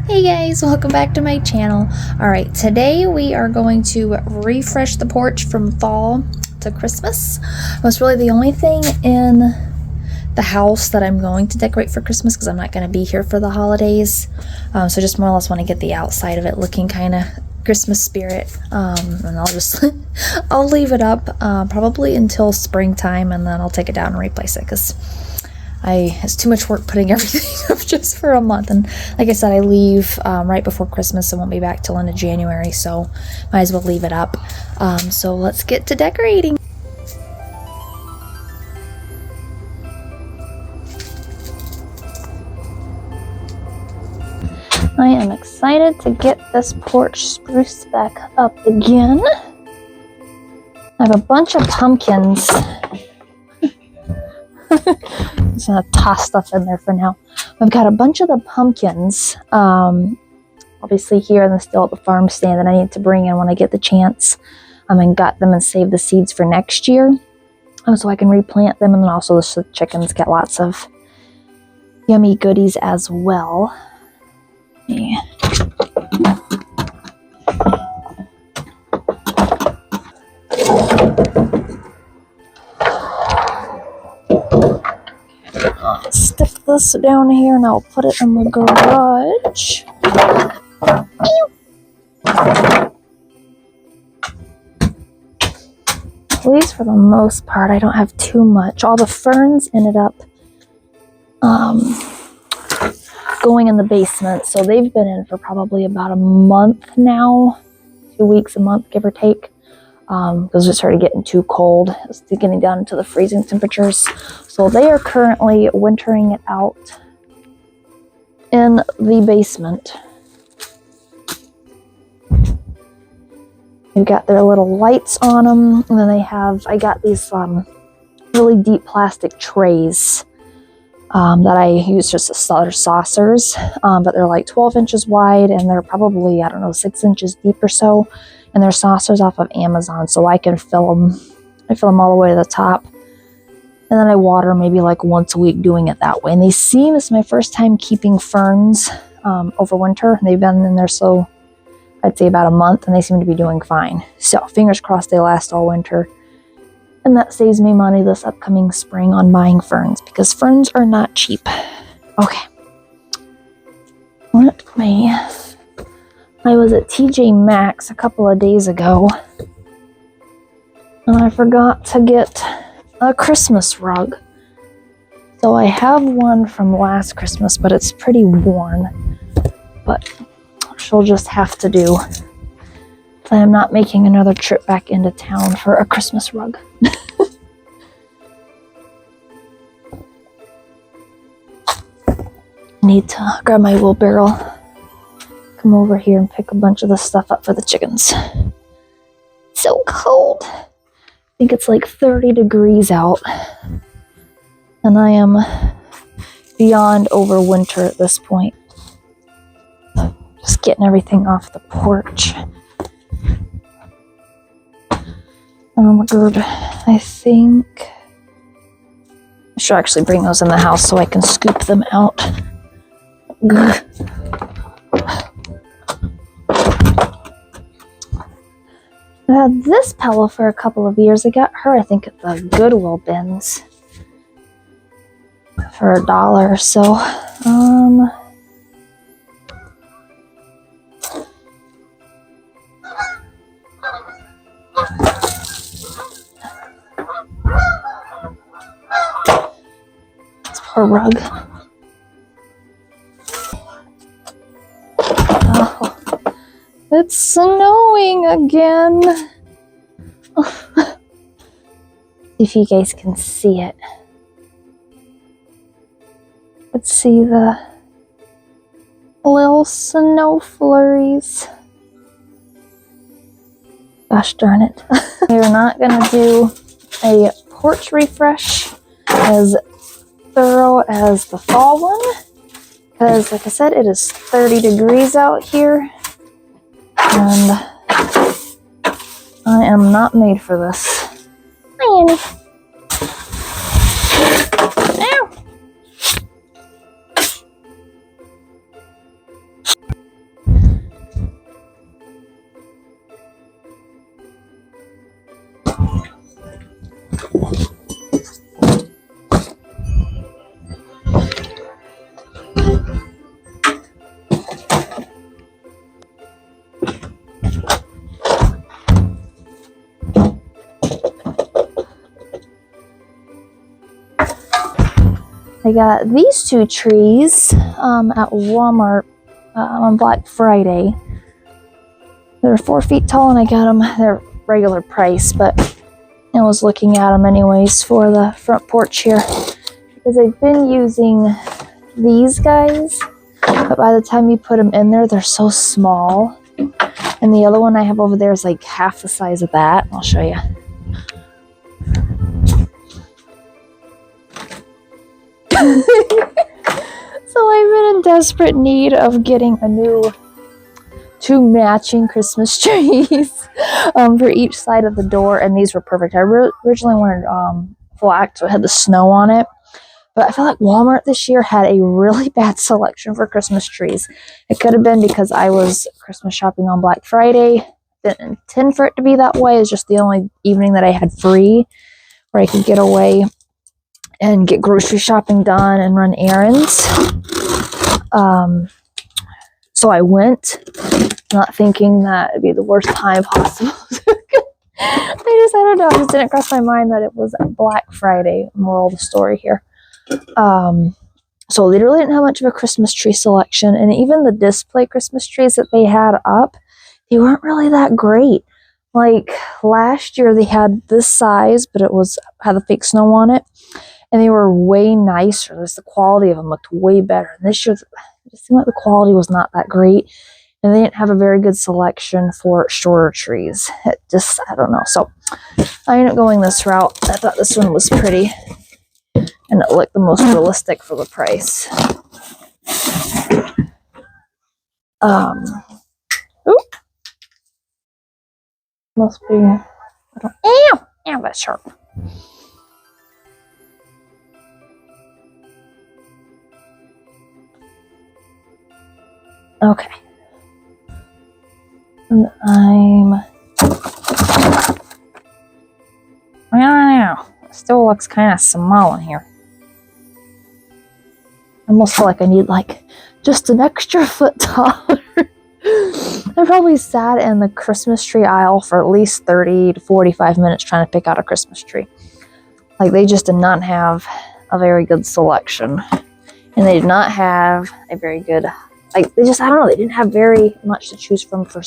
Hey guys, welcome back to my channel. Alright, today we are going to refresh the porch from fall to Christmas. It's really the only thing in the house that I'm going to decorate for Christmas because I'm not going to be here for the holidays. So just more or less want to get the outside of it looking kind of Christmas spirit. And I'll just I'll leave it up probably until springtime, and then I'll take it down and replace it because it's too much work putting everything up just for a month. And like I said, I leave right before Christmas and won't be back till into January, so might as well leave it up. So let's get to decorating. I am excited to get this porch spruced back up again. I have a bunch of pumpkins. I'm just gonna toss stuff in there for now. I've got a bunch of the pumpkins, obviously here and then still at the farm stand that I need to bring in when I get the chance. And got them and saved the seeds for next year, so I can replant them. And then also the chickens get lots of yummy goodies as well. Yeah. Stick this down here and I'll put it in the garage. At least for the most part, I don't have too much. All the ferns ended up going in the basement, so they've been in for probably about a month now, 2 weeks, a month, give or take. Because it started getting too cold. It's getting down into the freezing temperatures. So they are currently wintering it out in the basement. They've got their little lights on them, and then I got these really deep plastic trays that I use just as saucers, but they're like 12 inches wide, and they're probably, I don't know, 6 inches deep or so. And they're saucers off of Amazon, so I can fill them. I fill them all the way to the top. And then I water maybe like once a week doing it that way. And this is my first time keeping ferns over winter. They've been in there, so I'd say about a month, and they seem to be doing fine. So fingers crossed they last all winter. And that saves me money this upcoming spring on buying ferns, because ferns are not cheap. Okay. Let me... I was at TJ Maxx a couple of days ago, and I forgot to get a Christmas rug. So I have one from last Christmas, but it's pretty worn. But she'll just have to do. I am not making another trip back into town for a Christmas rug. Need to grab my wheelbarrow. Come over here and pick a bunch of the stuff up for the chickens. It's so cold. I think it's like 30 degrees out. And I am beyond over winter at this point. Just getting everything off the porch. Oh my god, I think I should actually bring those in the house so I can scoop them out. I had this pillow for a couple of years. I got her, I think, at the Goodwill bins for $1 or so. This poor rug. Oh. It's snowing again. See if you guys can see it. Let's see the little snow flurries. Gosh darn it. We're not gonna do a porch refresh as thorough as the fall one, because like I said, it is 30 degrees out here. And I am not made for this. Hi, Annie. Ow. I got these two trees at Walmart on Black Friday. They're 4 feet tall, and I got them. They're regular price, but I was looking at them anyways for the front porch here because I've been using these guys, but by the time you put them in there, they're so small. And the other one I have over there is like half the size of that. I'll show you. So I've been in desperate need of getting two matching Christmas trees for each side of the door, and these were perfect. I originally wanted black, so it had the snow on it, but I feel like Walmart this year had a really bad selection for Christmas trees. It could have been because I was Christmas shopping on Black Friday. Didn't intend for it to be that way. It's just the only evening that I had free where I could get away and get grocery shopping done and run errands. So I went, not thinking that it'd be the worst time possible. I don't know, it just didn't cross my mind that it was Black Friday. Moral of the story here. So they really didn't have much of a Christmas tree selection, and even the display Christmas trees that they had up, they weren't really that great. Like last year they had this size, but had the fake snow on it, and they were way nicer. The quality of them looked way better. And this year, it just seemed like the quality was not that great, and they didn't have a very good selection for shorter trees. It just, I don't know. So I ended up going this route. I thought this one was pretty, and it looked the most realistic for the price. Oop. Must be, ow, that's sharp. Okay. And I don't know. It still looks kind of small in here. I almost feel like I need just an extra foot taller. I probably sat in the Christmas tree aisle for at least 30 to 45 minutes trying to pick out a Christmas tree. They just did not have a very good selection. And they did not have a very good, I don't know, they didn't have very much to choose from for,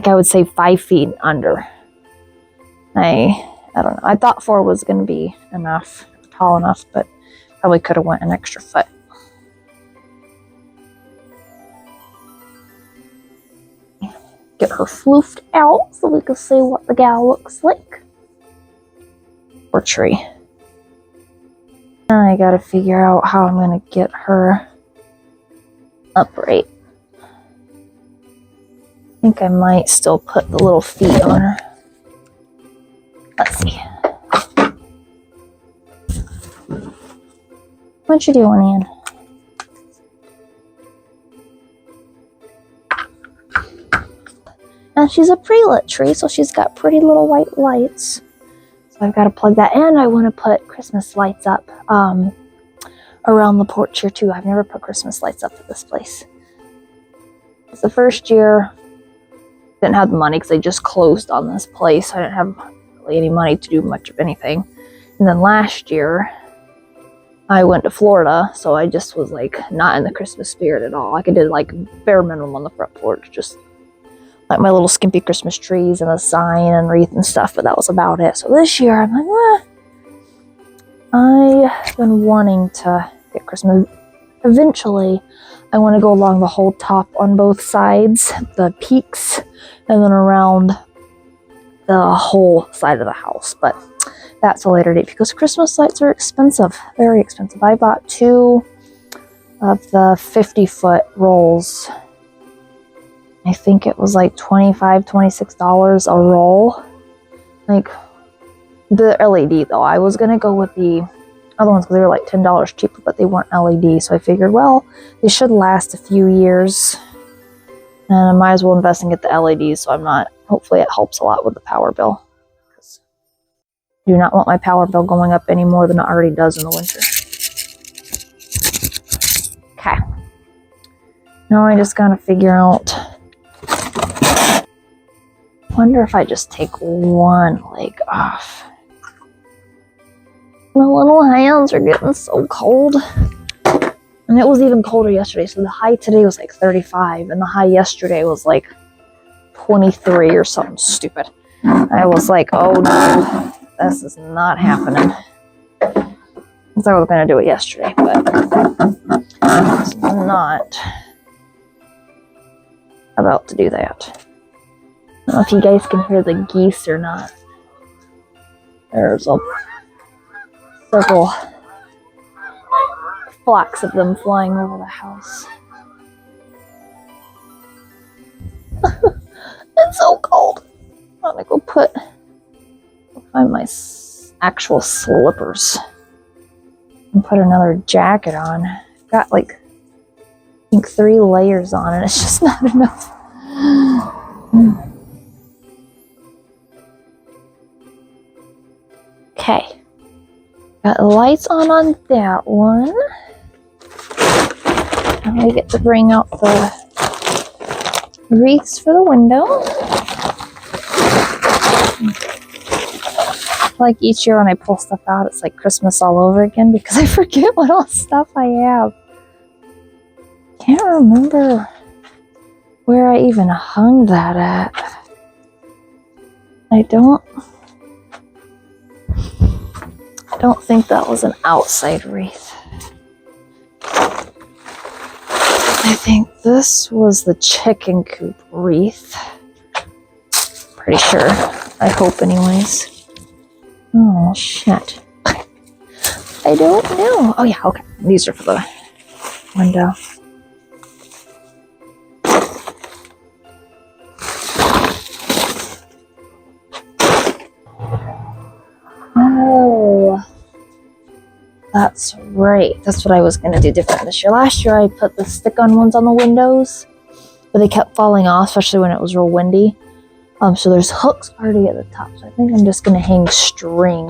I would say 5 feet and under. I don't know. I thought 4 was going to be enough, tall enough, but probably could have went an extra foot. Get her floofed out so we can see what the gal looks like. Poor tree. Now I gotta figure out how I'm gonna get her upright. I think I might still put the little feet on her. Let's see. What you doing, Ann? And she's a pre-lit tree, so she's got pretty little white lights. So I've got to plug that in. I want to put Christmas lights up around the porch here too. I've never put Christmas lights up at this place. It's the first year, didn't have the money because they just closed on this place. I didn't have really any money to do much of anything. And then last year, I went to Florida, so I just was not in the Christmas spirit at all. I did bare minimum on the front porch, just my little skimpy Christmas trees and a sign and wreath and stuff, but that was about it. So this year, I'm I've been wanting to get Christmas. Eventually, I want to go along the whole top on both sides, the peaks, and then around the whole side of the house. But that's a later date because Christmas lights are expensive, very expensive. I bought 2 of the 50-foot rolls. I think it was $25, $26 a roll. The LED though. I was going to go with the other ones because they were $10 cheaper, but they weren't LED. So I figured, well, they should last a few years. And I might as well invest and get the LEDs so I'm not, hopefully it helps a lot with the power bill. I do not want my power bill going up any more than it already does in the winter. Okay. Now I just got to figure out, wonder if I just take one leg off. My little hands are getting so cold. And it was even colder yesterday. So the high today was like 35 and the high yesterday was like 23 or something stupid. I was like, oh no, this is not happening. I thought I was going to do it yesterday, but it's not about to do that. I don't know if you guys can hear the geese or not. There's several flocks of them flying over the house. It's so cold. I'm gonna go find my actual slippers and put another jacket on. I've got like, I think 3 layers on and it's just not enough. Okay. Got the lights on that one. And we get to bring out the wreaths for the window. Like each year when I pull stuff out, it's like Christmas all over again because I forget what all stuff I have. Can't remember where I even hung that at. I don't think that was an outside wreath. I think this was the chicken coop wreath. Pretty sure. I hope anyways. Oh, shit. I don't know. Oh, yeah, okay. These are for the window. Oh, that's right. That's what I was going to do different this year. Last year, I put the stick-on ones on the windows, but they kept falling off, especially when it was real windy. So there's hooks already at the top. So I think I'm just going to hang string.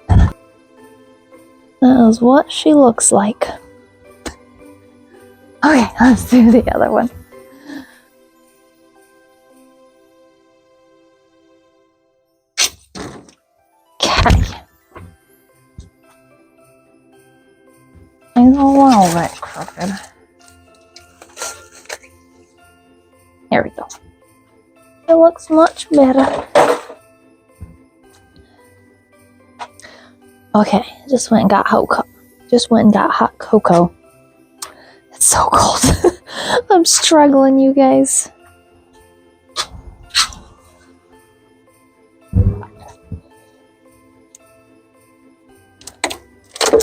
That is what she looks like. Okay, let's do the other one. Okay. I'm a little bit crooked. There we go. It looks much better. Okay, just went and got hot cocoa. It's so cold. I'm struggling, you guys.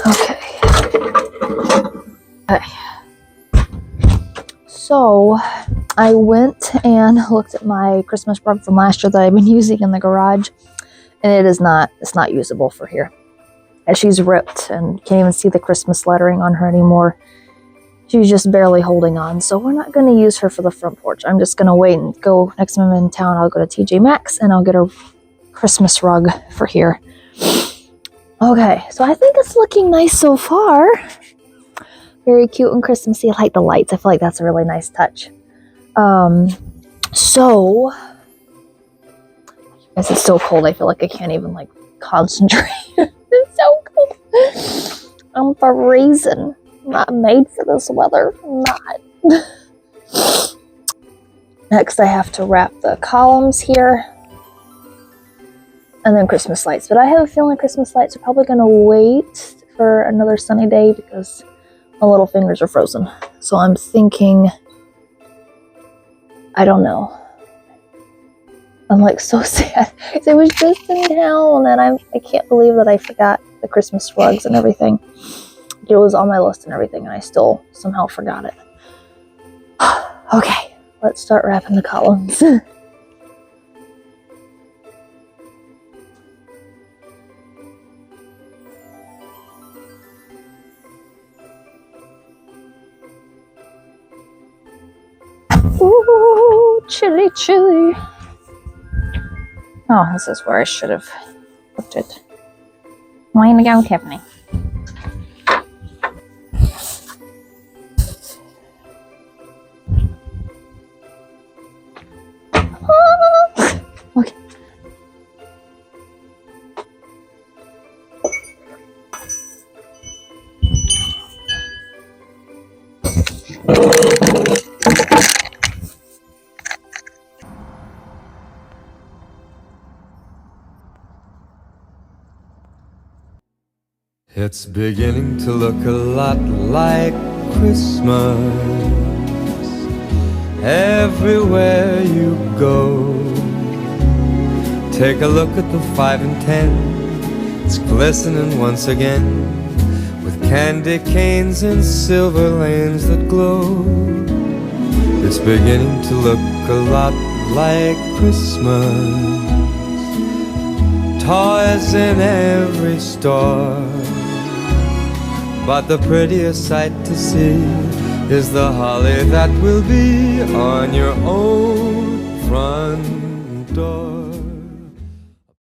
Okay. So I went and looked at my Christmas rug from last year that I've been using in the garage, and it's not usable for here. And she's ripped and can't even see the Christmas lettering on her anymore. She's just barely holding on, so we're not going to use her for the front porch. I'm just going to wait and go next time I'm in town. I'll go to TJ Maxx and I'll get a Christmas rug for here. Okay, so I think it's looking nice so far. Very cute and Christmassy. I like the lights. I feel like that's a really nice touch. So, as it's so cold, I feel like I can't even like concentrate. It's so cold. I'm freezing. I'm not made for this weather. I'm not. Next, I have to wrap the columns here. And then Christmas lights. But I have a feeling Christmas lights are probably going to wait for another sunny day because my little fingers are frozen. So I'm thinking, I don't know. I'm like so sad. It was just in town and I can't believe that I forgot the Christmas rugs and everything. It was on my list and everything and I still somehow forgot it. Okay, let's start wrapping the columns. Ooh, chilly, chilly. Oh, this is where I should have put it. Way to go, Tiffany. Okay. It's beginning to look a lot like Christmas everywhere you go. Take a look at the 5 and 10. It's glistening once again with candy canes and silver lanes that glow. It's beginning to look a lot like Christmas. Toys in every store, but the prettiest sight to see is the holly that will be on your own front door.